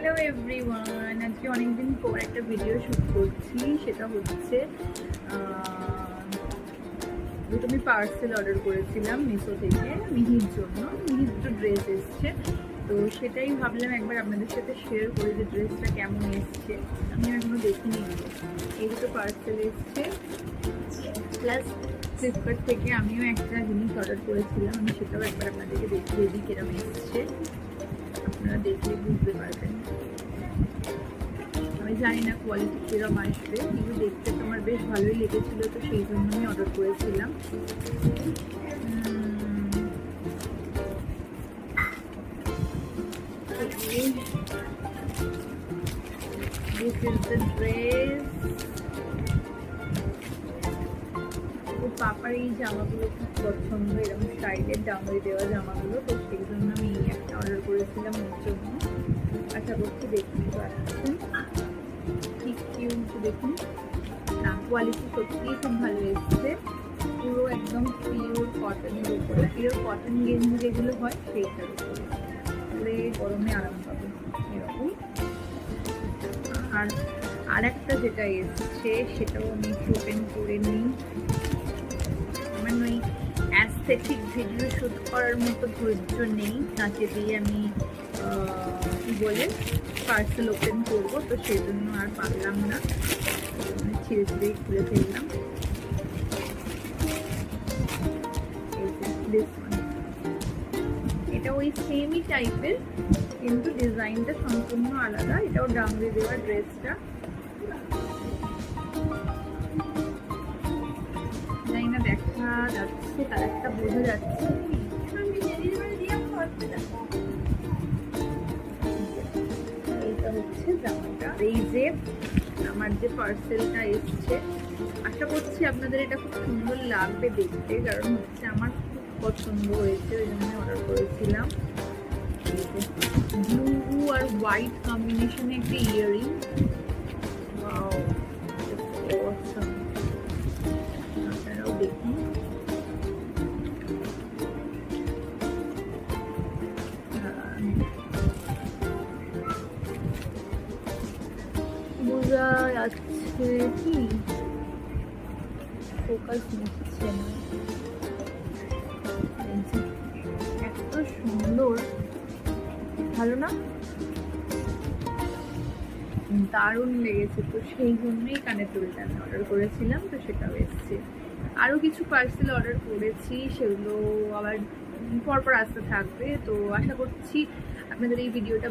Hello everyone, আজকে অনেকদিন পর একটা ভিডিও শ্যুট করছি। সেটা হচ্ছে দুটো আমি পার্সেল অর্ডার করেছিলাম মিশো থেকে মিহির জন্য। মিহির দুটো ড্রেস এসছে, তো সেটাই ভাবলাম একবার আপনাদের সাথে শেয়ার করে যে ড্রেসটা কেমন এসছে। আমি এখনো দেখিনি। এই দুটো পার্সেল এসছে, প্লাস ফ্লিপকার্ট থেকে আমিও একটা জিনিস অর্ডার করেছিলাম। আমি সেটাও একবার আপনাদেরকে দেখিয়ে দিই কিরকম এসছে, আপনারা দেখলে বুঝতে পারবেন। আমি জানি না কোয়ালিটি কিরকম আসবে, কিন্তু দেখতে তো আমার বেশ ভালোই লেগেছিল, তো সেই জন্য আমি অর্ডার করেছিলাম। This is the dress. ও পাপার এই জামাগুলো খুব পছন্দ, এরকম স্টাইলের ডাঙরি দেওয়া জামাগুলো, তো সেই জন্য আমি একটা অর্ডার করেছিলাম ওর জন্য। আশা করছি দেখুন তো আসছেন, ঠিক কিউট দেখুন না, কোয়ালিটি সত্যিই খুব ভালো এসছে। পুরো একদম পিওর কটনের উপরে, পিওর কটন গেঞ্জি যেগুলো হয় সেইটার উপরে, পরে গরমে আরাম পাবে এরকম। আর একটা যেটা এসছে সেটাও আমি ওপেন করে নিই। আমার ওই অ্যাস্থেটিক ভিডিও শ্যুট করার মতো ধৈর্য নেই, তাকে দিয়ে আমি কি বলে পার্সেল ওপেন করবো, তো সেই জন্য আর পারলাম না, ছিঁড়ে ছিঁড়ে খুলে ফেললাম। এটা ওই সেমই টাইপের, কিন্তু ডিজাইনটা সম্পূর্ণ আলাদা। এটাও ডাংরি দেওয়া ড্রেসটা, জানি না দেখা যাচ্ছে, তার একটা বোঝা যাচ্ছে। এইটা হচ্ছে জামাটা। এই যে আমার যে পার্সেলটা এসছে, আশা করছি আপনাদের এটা খুব সুন্দর লাগবে দেখতে, কারণ হচ্ছে আমার খুব পছন্দ হয়েছে, ওই জন্য অর্ডার করেছিলাম। ব্লু আর হোয়াইট কম্বিনেশনে একটা ইয়ারিং, আপনারাও দেখুন। বোঝা যাচ্ছে কি, ফোকাস নিচ্ছে না। এত সুন্দর, ভালো না? দারুণ লেগেছে, তো সেই জন্যই কানের দুলটা আমি অর্ডার করেছিলাম, তো সেটাও এসছে। আরও কিছু পার্সেল অর্ডার করেছি, সেগুলো আবার পরপর আসতে থাকবে। তো আশা করছি আপনাদের এই ভিডিওটা